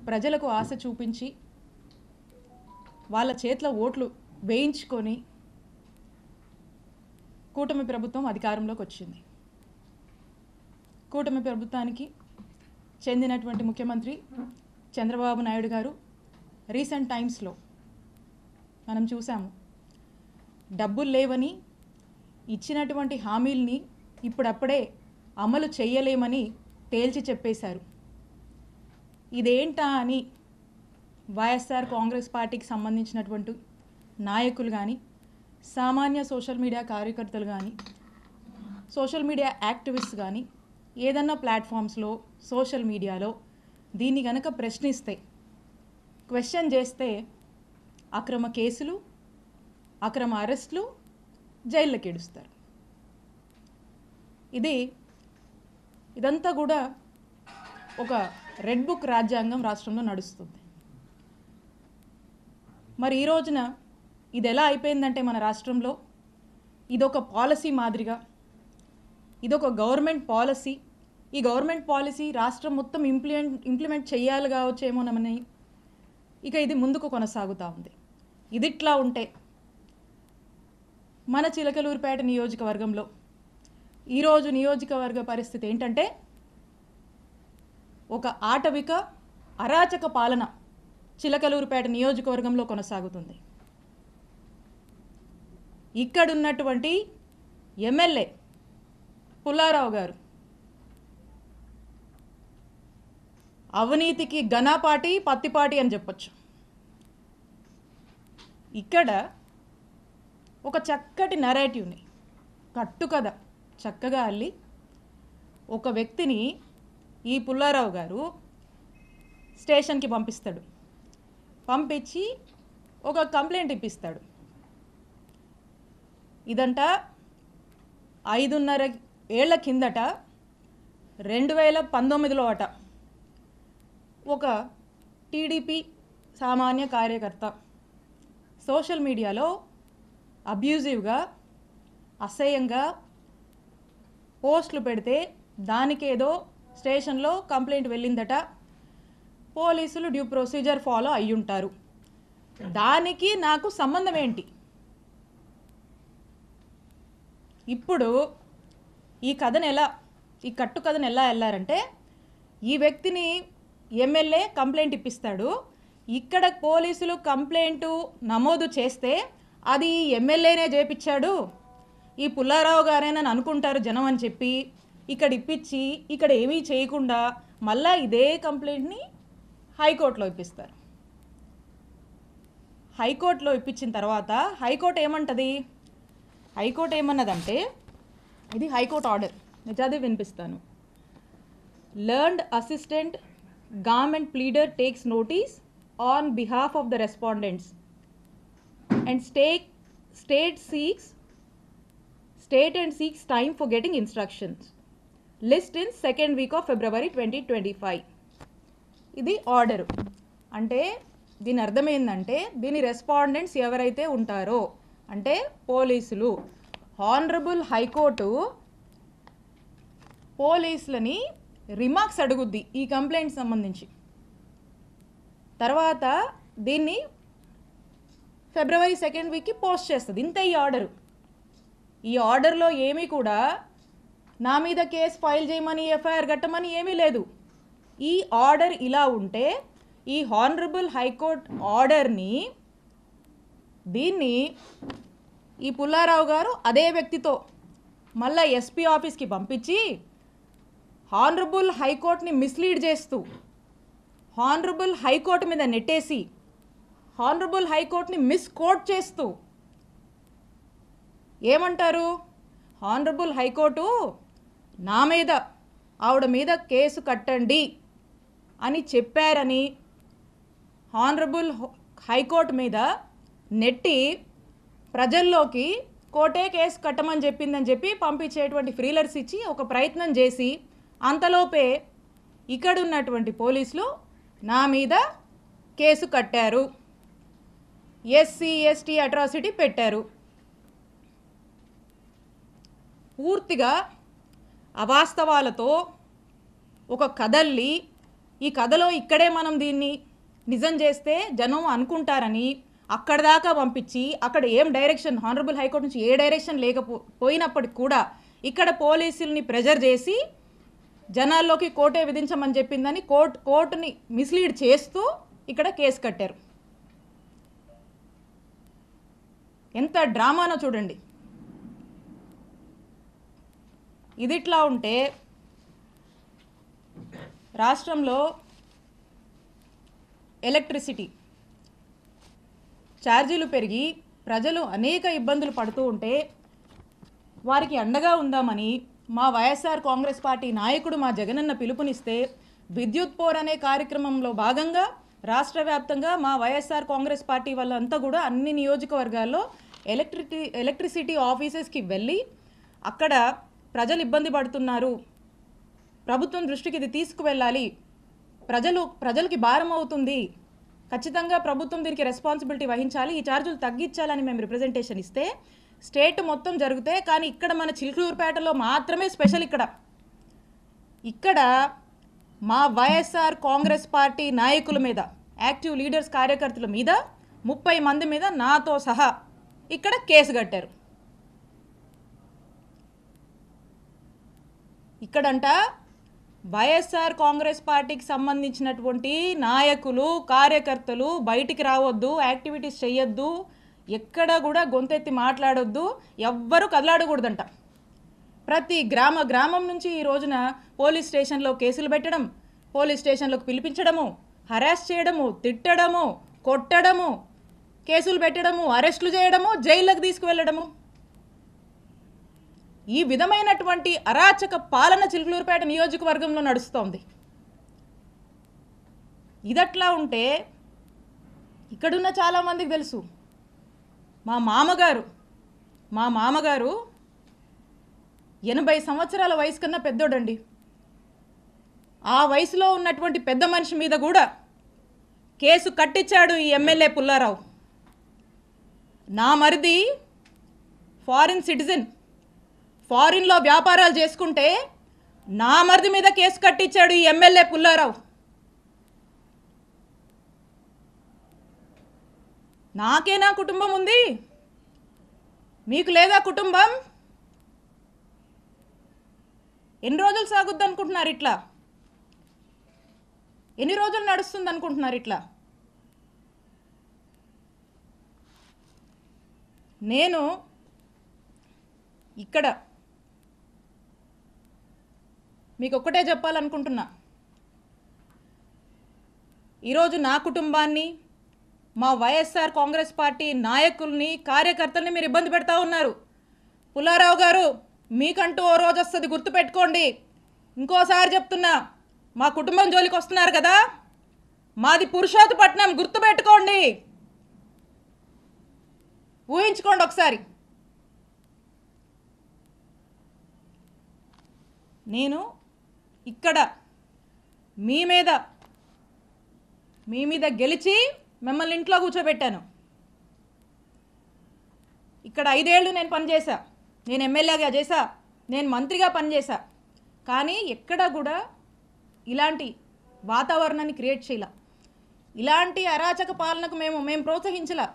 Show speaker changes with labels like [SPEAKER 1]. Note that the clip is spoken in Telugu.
[SPEAKER 1] ప్రజలకు ఆశ చూపించి వాళ్ళ చేతిలో ఓట్లు వేయించుకొని కూటమి ప్రభుత్వం అధికారంలోకి వచ్చింది. కూటమి ప్రభుత్వానికి చెందినటువంటి ముఖ్యమంత్రి చంద్రబాబు నాయుడు గారు రీసెంట్ టైమ్స్లో మనం చూసాము, డబ్బులు లేవని ఇచ్చినటువంటి హామీల్ని ఇప్పుడప్పుడే అమలు చేయలేమని తేల్చి చెప్పేశారు. ఇదేంటా అని వైఎస్ఆర్ కాంగ్రెస్ పార్టీకి సంబంధించినటువంటి నాయకులు కానీ, సామాన్య సోషల్ మీడియా కార్యకర్తలు కానీ, సోషల్ మీడియా యాక్టివిస్ట్ కానీ ఏదన్నా ప్లాట్ఫామ్స్లో సోషల్ మీడియాలో దీన్ని కనుక ప్రశ్నిస్తే, క్వశ్చన్ చేస్తే అక్రమ కేసులు, అక్రమ అరెస్టులు, జైల్లోకి ఏడుస్తారు. ఇదంతా కూడా ఒక రెడ్ బుక్ రాజ్యాంగం రాష్ట్రంలో నడుస్తుంది. మరి ఈ రోజున ఇది ఎలా అయిపోయిందంటే మన రాష్ట్రంలో ఇదొక పాలసీ మాదిరిగా, ఇదొక గవర్నమెంట్ పాలసీ, ఈ గవర్నమెంట్ పాలసీ రాష్ట్రం మొత్తం ఇంప్లిమెంట్ చేయాలి కావచ్చేమోనని ఇక ఇది ముందుకు కొనసాగుతూ ఉంది. ఇదిట్లా ఉంటే మన చిలకలూరిపేట నియోజకవర్గంలో ఈరోజు నియోజకవర్గ పరిస్థితి ఏంటంటే ఒక ఆటవిక అరాచక పాలన చిలకలూరిపేట నియోజకవర్గంలో కొనసాగుతుంది. ఇక్కడున్నటువంటి ఎమ్మెల్యే పుల్లారావు గారు అవినీతికి ఘనపాటి పత్తిపాటి అని చెప్పొచ్చు. ఇక్కడ ఒక చక్కటి నరేటివ్ని, కట్టుకథ చక్కగా అల్లి ఒక వ్యక్తిని ఈ పుల్లారావు గారు స్టేషన్కి పంపిస్తాడు. పంపించి ఒక కంప్లైంట్ ఇప్పిస్తాడు. ఇదంట 5.5 ఏళ్ల కిందట 2019లో అట ఒక టీడీపీ సామాన్య కార్యకర్త సోషల్ మీడియాలో అబ్యూజివ్గా, అసహ్యంగా పోస్టులు పెడితే దానికేదో స్టేషన్లో కంప్లైంట్ వెళ్ళిందట. పోలీసులు డ్యూ ప్రొసీజర్ ఫాలో అయ్యుంటారు. దానికి నాకు సంబంధం ఏంటి? ఇప్పుడు ఈ కట్టు కథను ఎలా వెళ్ళారంటే, ఈ వ్యక్తిని ఎమ్మెల్యే కంప్లైంట్ ఇప్పిస్తాడు. ఇక్కడ పోలీసులు కంప్లైంట్ నమోదు చేస్తే అది ఎమ్మెల్యేనే చేపించాడు, ఈ పుల్లారావు గారేనని అనుకుంటారు జనం అని చెప్పి ఇక్కడ ఇప్పించి ఇక్కడ ఏమీ చేయకుండా మళ్ళా ఇదే కంప్లైంట్ని హైకోర్టులో ఇప్పిస్తారు. హైకోర్టులో ఇప్పించిన తర్వాత హైకోర్టు ఏమంటది? హైకోర్టు ఏమన్నదంటే, ఇది హైకోర్టు ఆర్డర్, నిజాది వినిపిస్తాను. Learned assistant government pleader takes notice on behalf of the respondents and state and seeks time for getting instructions. List in second week of February 2025. ఇది ఆర్డరు. అంటే దీని అర్థం ఏంటంటే, దీని రెస్పాండెంట్స్ ఎవరైతే ఉంటారో అంటే పోలీసులు, హానరబుల్ హైకోర్టు పోలీసులని రిమార్క్స్ అడుగుద్ది ఈ కంప్లైంట్ సంబంధించి. తర్వాత దీన్ని February 2nd వీక్కి పోస్ట్ చేస్తుంది. ఇంత ఈ ఆర్డరు. ఈ ఆర్డర్లో ఏమీ కూడా నా మీద కేసు ఫైల్ చేయమని, ఎఫ్ఐఆర్ కట్టమని ఏమీ లేదు. ఈ ఆర్డర్ ఇలా ఉంటే ఈ హానరబుల్ హైకోర్టు ఆర్డర్ని దీన్ని ఈ పుల్లారావు గారు అదే వ్యక్తితో మళ్ళీ ఎస్పీ ఆఫీస్కి పంపించి హానరబుల్ హైకోర్టుని మిస్లీడ్ చేస్తూ, హానరబుల్ హైకోర్టు మీద నెట్టేసి, హానరబుల్ హైకోర్టుని మిస్కోట్ చేస్తూ ఏమంటారు? హానరబుల్ హైకోర్టు నా మీద, ఆవిడ మీద కేసు కట్టండి అని చెప్పారని హానరబుల్ హైకోర్టు మీద నెట్టి ప్రజల్లోకి కోర్టే కేసు కట్టమని చెప్పిందని చెప్పి పంపించేటువంటి ఫ్రీలర్స్ ఇచ్చి ఒక ప్రయత్నం చేసి, అంతలోపే ఇక్కడున్నటువంటి పోలీసులు నా మీద కేసు కట్టారు, ఎస్సీ ఎస్టీ అట్రాసిటీ పెట్టారు. పూర్తిగా అవాస్తవాలతో ఒక కథల్ని ఈ కథలో ఇక్కడే మనం దీన్ని నిజం చేస్తే జనం అనుకుంటారని అక్కడ దాకా పంపించి అక్కడ ఏం డైరెక్షన్ హానరబుల్ హైకోర్టు నుంచి ఏ డైరెక్షన్ లేకపోయినప్పటికి కూడా ఇక్కడ పోలీసుల్ని ప్రెజర్ చేసి జనాల్లోకి కోర్టే విధించమని చెప్పిందని కోర్టుని మిస్లీడ్ చేస్తూ ఇక్కడ కేసు కట్టారు. ఎంత డ్రామానో చూడండి. ఇదిట్లా ఉంటే రాష్ట్రంలో ఎలక్ట్రిసిటీ ఛార్జీలు పెరిగి ప్రజలు అనేక ఇబ్బందులు పడుతూ ఉంటే వారికి అండగా ఉందామని మా వైఎస్ఆర్ కాంగ్రెస్ పార్టీ నాయకుడు మా జగనన్న పిలుపునిస్తే విద్యుత్ పోర్ అనే కార్యక్రమంలో భాగంగా రాష్ట్ర వ్యాప్తంగా మా వైఎస్ఆర్ కాంగ్రెస్ పార్టీ వాళ్ళంతా కూడా అన్ని నియోజకవర్గాల్లో ఎలక్ట్రిసిటీ ఆఫీసెస్కి వెళ్ళి అక్కడ ప్రజలు ఇబ్బంది పడుతున్నారు, ప్రభుత్వం దృష్టికి ఇది తీసుకువెళ్ళాలి, ప్రజలకి భారం అవుతుంది, ఖచ్చితంగా ప్రభుత్వం దీనికి రెస్పాన్సిబిలిటీ వహించాలి, ఈ ఛార్జీలు తగ్గించాలని మేము రిప్రజెంటేషన్ ఇస్తే స్టేట్ మొత్తం జరిగితే కానీ ఇక్కడ మన చిలుకూరుపేటలో మాత్రమే స్పెషల్. ఇక్కడ మా వైఎస్ఆర్ కాంగ్రెస్ పార్టీ నాయకుల మీద, యాక్టివ్ లీడర్స్ కార్యకర్తల మీద 30 మంది మీద నాతో సహా ఇక్కడ కేసు కట్టారు. ఇక్కడంట వైఎస్ఆర్ కాంగ్రెస్ పార్టీకి సంబంధించినటువంటి నాయకులు కార్యకర్తలు బయటికి రావద్దు, యాక్టివిటీస్ చేయొద్దు, ఎక్కడ కూడా గొంతెత్తి మాట్లాడొద్దు, ఎవ్వరూ కదలాడకూడదంట. ప్రతి గ్రామం నుంచి ఈ రోజున పోలీస్ స్టేషన్లో కేసులు పెట్టడం, పోలీస్ స్టేషన్లోకి పిలిపించడము, హరాస్ చేయడము, తిట్టడము, కొట్టడము, కేసులు పెట్టడము, అరెస్టులు చేయడము, జైళ్ళకు తీసుకువెళ్ళడము, ఈ విధమైనటువంటి అరాచక పాలన చిలుకూరుపేట నియోజకవర్గంలో నడుస్తోంది. ఇదట్లా ఉంటే ఇక్కడున్న చాలామందికి తెలుసు, మా మామగారు 80 సంవత్సరాల వయసు కన్నా పెద్దోడండి. ఆ వయసులో ఉన్నటువంటి పెద్ద మనిషి మీద కూడా కేసు కట్టించాడు ఈ ఎమ్మెల్యే పుల్లారావు. నా మరిది ఫారిన్ సిటిజన్, ఫారిన్లో వ్యాపారాలు చేసుకుంటే నా మరిది మీద కేసు కట్టించాడు ఈ ఎమ్మెల్యే పుల్లారావు. నాకేనా కుటుంబం ఉంది, మీకు లేదా కుటుంబం? ఎన్ని రోజులు సాగుద్ది అనుకుంటున్నారు ఇట్లా? ఎన్ని రోజులు నడుస్తుంది అనుకుంటున్నారు ఇట్లా? నేను ఇక్కడ మీకు ఒక్కటే చెప్పాలనుకుంటున్నా, ఈరోజు నా కుటుంబాన్ని, మా వైఎస్ఆర్ కాంగ్రెస్ పార్టీ నాయకుల్ని కార్యకర్తల్ని మీరు ఇబ్బంది పెడతా ఉన్నారు. పుల్లారావు గారు, మీకంటూ ఓ రోజు వస్తుంది, గుర్తుపెట్టుకోండి. ఇంకోసారి చెప్తున్నా, మా కుటుంబం జోలికి వస్తున్నారు కదా, మాది పురుషోత్తపట్నం, గుర్తుపెట్టుకోండి, ఊహించుకోండి ఒకసారి. నేను ఇక్కడ మీ మీద గెలిచి మిమ్మల్ని ఇంట్లో కూర్చోబెట్టాను. ఇక్కడ 5 ఏళ్ళు నేను పనిచేశా, నేను ఎమ్మెల్యేగా చేశా, నేను మంత్రిగా పనిచేశా. కానీ ఎక్కడ కూడా ఇలాంటి వాతావరణాన్ని క్రియేట్ చేయాల, ఇలాంటి అరాచక పాలనకు మేము ప్రోత్సహించలా.